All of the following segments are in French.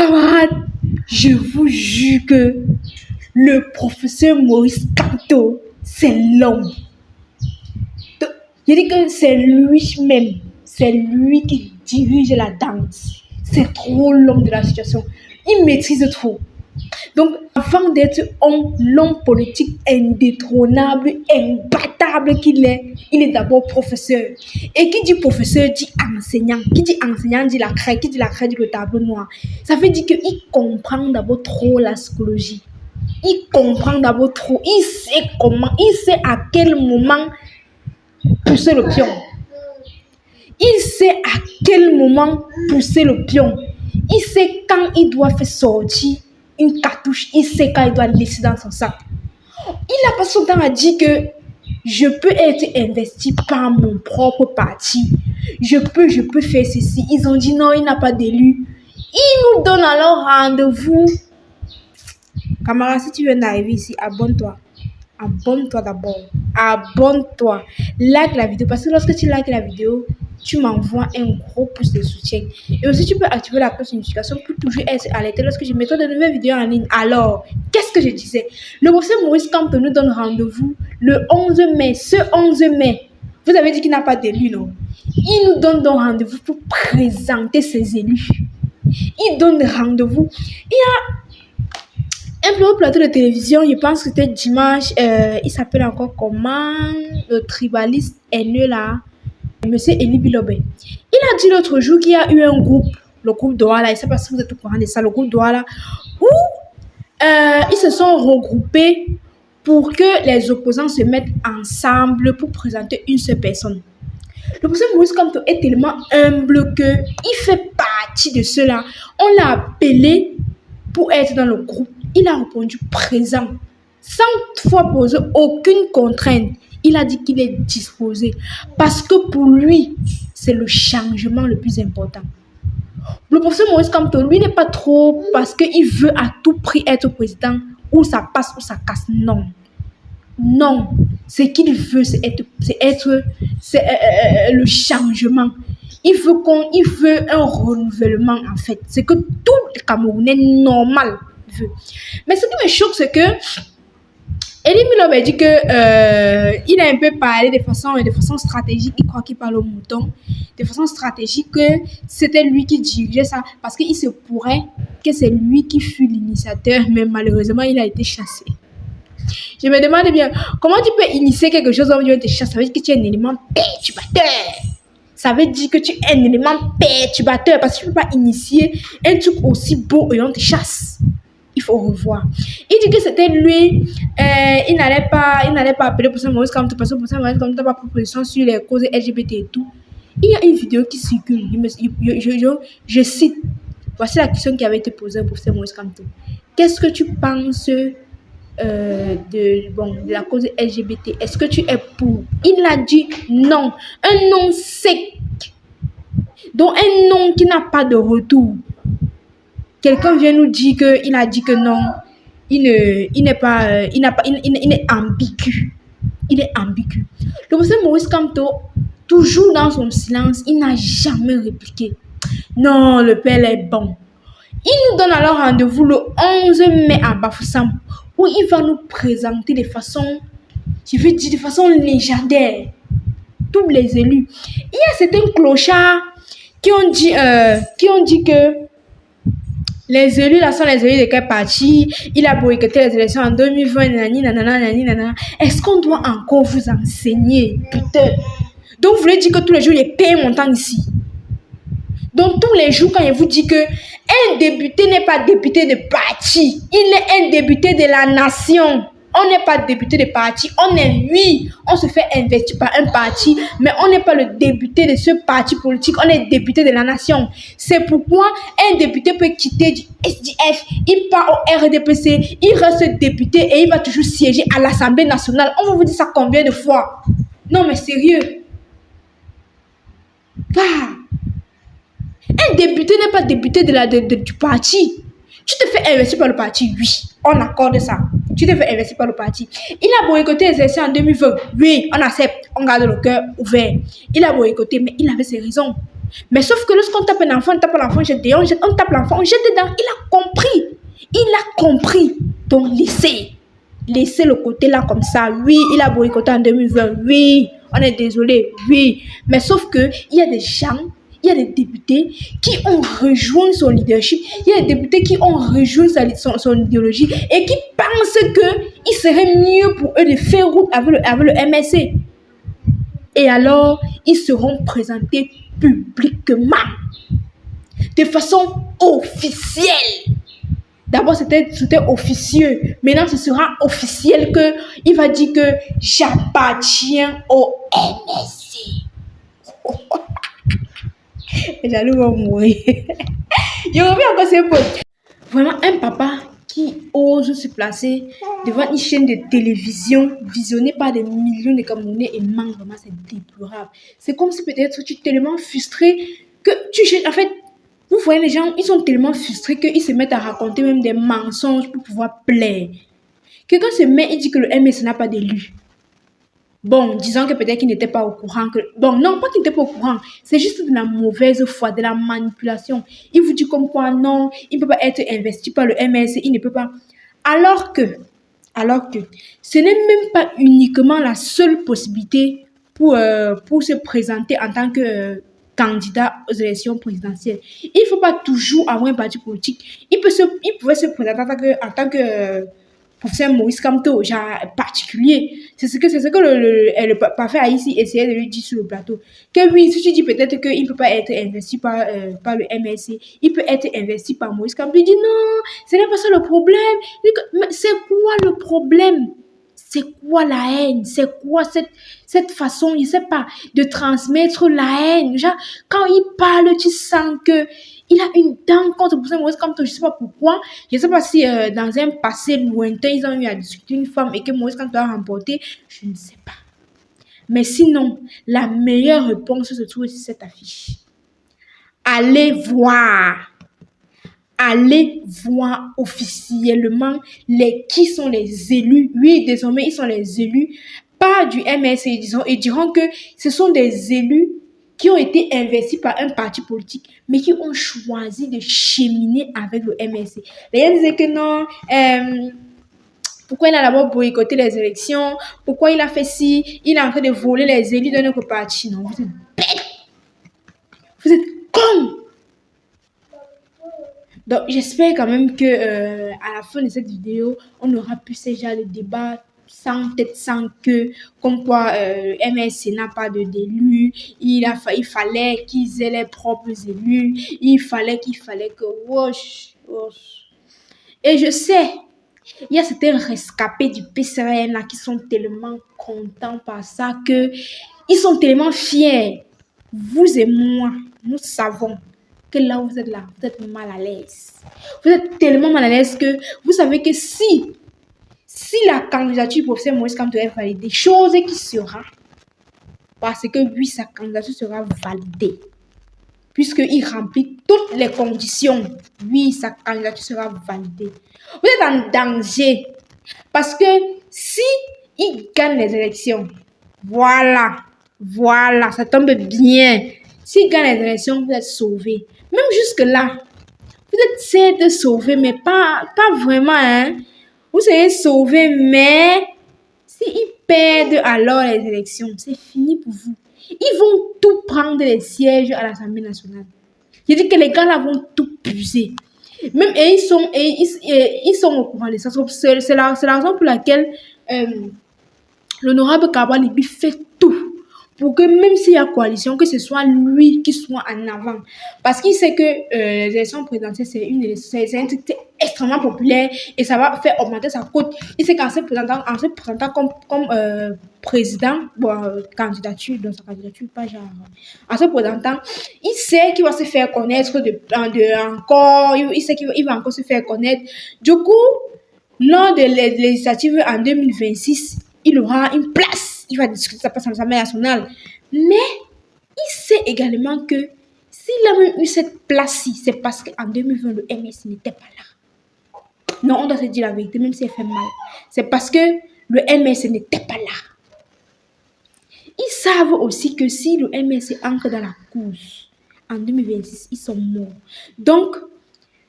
Camarades, je vous jure que le professeur Maurice Kamto, c'est l'homme. Je dis que c'est lui-même, c'est lui qui dirige la danse. C'est trop l'homme de la situation. Il maîtrise trop. Donc, avant d'être l'homme politique indétrônable, imbattable qu'il est, il est d'abord professeur. Et qui dit professeur dit enseignant. Qui dit enseignant dit la craie. Qui dit la craie dit le tableau noir. Ça veut dire qu'il comprend d'abord trop la psychologie. Il comprend d'abord trop. Il sait comment, il sait à quel moment pousser le pion. Il sait à quel moment pousser le pion. Il sait quand il doit faire sortir une cartouche. Il sait quand il doit laisser dans son sac. Il n'a pas son temps à dire que je peux être investi par mon propre parti. Je peux faire ceci. Ils ont dit non, il n'a pas d'élu. Il nous donne alors rendez-vous. Camarade, si tu viens d'arriver ici, abonne-toi. Abonne-toi d'abord. Abonne-toi. Like la vidéo. Parce que lorsque tu likes la vidéo, tu m'envoies un gros pouce de soutien. Et aussi, tu peux activer la cloche de notification pour toujours être alerté lorsque je mettrai de nouvelles vidéos en ligne. Alors, qu'est-ce que je disais? Le professeur Maurice Kamto nous donne rendez-vous le 11 mai. Ce 11 mai, vous avez dit qu'il n'a pas d'élu, non? Il nous donne donc rendez-vous pour présenter ses élus. Il donne rendez-vous. Il y a un plus haut plateau de télévision, je pense que c'était dimanche, il s'appelle encore comment, le tribaliste haineux là, Monsieur Eli Bilobé. Il a dit l'autre jour qu'il y a eu un groupe, le groupe Douala, je ne sais pas si vous êtes au courant de ça, le groupe Douala, où ils se sont regroupés pour que les opposants se mettent ensemble pour présenter une seule personne. Le professeur Maurice Kamto est tellement humble qu'il fait partie de cela. On l'a appelé pour être dans le groupe. Il a répondu présent, sans fois poser aucune contrainte. Il a dit qu'il est disposé parce que pour lui, c'est le changement le plus important. Le professeur Maurice Kamto, lui, n'est pas trop parce qu'il veut à tout prix être président, ou ça passe ou ça casse. Non. Non. Ce qu'il veut, c'est le changement. Il veut un renouvellement, en fait. C'est que tout le Camerounais normal veut. Mais ce qui me choque, c'est que Eli Milov a dit que il a un peu parlé de façon stratégique. Il croit qu'il parle au mouton. De façon stratégique, que c'était lui qui dirigeait ça. Parce qu'il se pourrait que c'est lui qui fut l'initiateur. Mais malheureusement, il a été chassé. Je me demande bien, comment tu peux initier quelque chose où on te chasse? Ça veut dire que tu es un élément perturbateur. Ça veut dire que tu es un élément perturbateur. Parce que tu ne peux pas initier un truc aussi beau et on te chasse. Il faut revoir. Il dit que c'était lui, il n'allait pas appeler pour ça Maurice Kamto parce que pour ça Maurice Kamto n'a pas proposition sur les causes LGBT et tout. Il y a une vidéo qui circule. Je cite. Voici la question qui avait été posée pour ça Maurice Kamto. Qu'est-ce que tu penses de la cause LGBT? Est-ce que tu es pour? Il a dit non. Un non sec. Donc un non qui n'a pas de retour. Quelqu'un vient nous dire qu'il a dit que non, il est ambigu. Il est ambigu. Le professeur Maurice Kamto, toujours dans son silence, il n'a jamais répliqué. Non, le père est bon. Il nous donne alors rendez-vous le 11 mai à Bafoussam, où il va nous présenter de façon, de façon légendaire, tous les élus. Il y a certains clochards qui ont dit que les élus là sont les élus de quel parti? Il a boycotté les élections en 2020. Nanana. Est-ce qu'on doit encore vous enseigner? Putain. Donc vous voulez dire que tous les jours, je paye mon temps ici. Donc tous les jours, quand je vous dis que un député n'est pas député de parti, il est un député de la nation. On n'est pas député de parti, on se fait investir par un parti, mais on n'est pas le député de ce parti politique, on est député de la nation. C'est pourquoi un député peut quitter du SDF, il part au RDPC, il reste député et il va toujours siéger à l'Assemblée nationale. On va vous dire ça combien de fois? Non mais sérieux. Un député n'est pas député du parti. Tu te fais investir par le parti, oui, on accorde ça. Tu te fais investir par le parti. Il a boycotté les élections en 2020, oui, on accepte, on garde le cœur ouvert. Il a boycotté, mais il avait ses raisons. Mais sauf que lorsqu'on tape un enfant, on tape l'enfant, on jette dehors, on tape l'enfant, on jette dedans. Il a compris. Il a compris. Donc, laissez le côté là comme ça. Oui, il a boycotté en 2020. Oui, on est désolé. Oui. Mais sauf que il y a des gens, il y a des députés qui ont rejoint son leadership. Il y a des députés qui ont rejoint son idéologie et qui pensent qu'il serait mieux pour eux de faire route avec le MSC. Et alors, ils seront présentés publiquement, de façon officielle. D'abord, c'était officieux. Maintenant, ce sera officiel qu'il va dire que j'appartiens au MSC. J'allais mourir. Je reviens encore ces potes. Vraiment, un papa qui ose se placer devant une chaîne de télévision visionnée par des millions de Camerounais et manque, vraiment, c'est déplorable. C'est comme si peut-être tu es tellement frustré que tu cherches. En fait, vous voyez, les gens, ils sont tellement frustrés qu'ils se mettent à raconter même des mensonges pour pouvoir plaire. Quelqu'un se met et dit que le MS n'a pas d'élu. Bon, disons que peut-être qu'il n'était pas au courant. Bon, non, pas qu'il n'était pas au courant. C'est juste de la mauvaise foi, de la manipulation. Il vous dit comme quoi, non, il ne peut pas être investi par le MS, il ne peut pas. Alors que ce n'est même pas uniquement la seule possibilité pour se présenter en tant que candidat aux élections présidentielles. Il ne faut pas toujours avoir un parti politique. Il pouvait se présenter en tant que professeur Maurice Kamto, genre particulier. C'est ce que le parfait a ici essayé de lui dire sur le plateau. Que oui, si tu dis peut-être qu'il ne peut pas être investi par le MSC, il peut être investi par Maurice Kamto. Il dit non, ce n'est pas ça le problème. Mais c'est quoi le problème? C'est quoi la haine? C'est quoi cette façon, je ne sais pas, de transmettre la haine? Genre, quand il parle, tu sens que il a une dent contre Maurice Kamto, je ne sais pas pourquoi. Je ne sais pas si dans un passé lointain, ils ont eu à discuter une femme et que Maurice Kamto a remporté. Je ne sais pas. Mais sinon, la meilleure réponse se trouve sur cette affiche. Allez voir officiellement qui sont les élus. Oui, désormais, ils sont les élus, pas du MSC, disons, et diront que ce sont des élus qui ont été investis par un parti politique, mais qui ont choisi de cheminer avec le MSC. Les gens disaient que non, pourquoi il a d'abord boycotté les élections, pourquoi il a fait ci, il est en train de voler les élus de notre parti. Non, vous êtes bêtes. Vous êtes cons. Donc, j'espère quand même que à la fin de cette vidéo, on aura pu ce genre de débat sans queue, comme quoi MSC n'a pas d'élus, il fallait qu'ils aient les propres élus, il fallait que wosh. Et je sais, il y a certains rescapés du PCRN là qui sont tellement contents par ça que ils sont tellement fiers. Vous et moi, nous savons que là où vous êtes mal à l'aise. Vous êtes tellement mal à l'aise que vous savez que si la candidature du professeur Maurice Kamto est validée, chose qui sera, parce que oui, sa candidature sera validée, puisqu'il remplit toutes les conditions, oui, sa candidature sera validée. Vous êtes en danger, parce que si il gagne les élections, voilà, ça tombe bien. S'il gagne les élections, vous êtes sauvés. Même jusque-là, vous êtes certes sauvés, mais pas vraiment, hein. Vous serez sauvés, mais s'ils perdent alors les élections, c'est fini pour vous. Ils vont tout prendre les sièges à l'Assemblée nationale. Je dis que les gars là vont tout puiser. Même et ils sont au courant de ça. C'est la raison pour laquelle l'honorable Kabal fait tout pour que même s'il y a coalition, que ce soit lui qui soit en avant. Parce qu'il sait que les élections présidentielles, c'est un truc extrêmement populaire et ça va faire augmenter sa cote. Il sait qu'en se présentant comme président, candidature, dans sa candidature, pas genre, en se présentant, il sait qu'il va se faire connaître encore, il sait qu'il va encore se faire connaître. Du coup, lors de les législatives en 2026, il aura une place. Il va discuter sa place à l'Assemblée nationale. Mais il sait également que s'il a même eu cette place-ci, c'est parce qu'en 2020, le MS n'était pas là. Non, on doit se dire la vérité, même si elle fait mal. C'est parce que le MS n'était pas là. Ils savent aussi que si le MS entre dans la course en 2026, ils sont morts. Donc,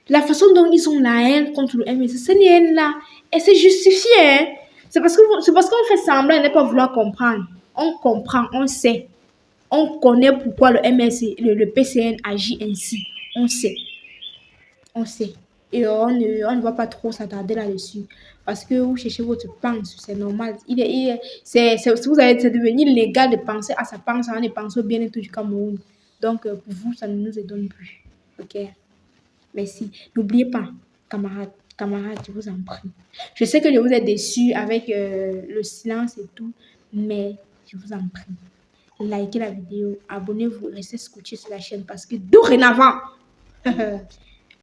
la façon dont ils ont la haine contre le MSC, cette haine-là, elle s'est justifiée. Hein? C'est parce qu'on fait semblant de ne pas vouloir comprendre. On comprend, on sait. On connaît pourquoi le MSC, le PCN agit ainsi. On sait. On sait. Et on ne va pas trop s'attarder là-dessus. Parce que vous cherchez votre pensée, c'est normal. C'est devenu légal de penser à sa pensée, on ne pense au bien-être du Cameroun. Donc, pour vous, ça ne nous étonne plus. OK? Merci. N'oubliez pas, camarades, je vous en prie. Je sais que je vous ai déçus avec le silence et tout, mais je vous en prie. Likez la vidéo, abonnez-vous, restez scotchés sur la chaîne parce que dorénavant,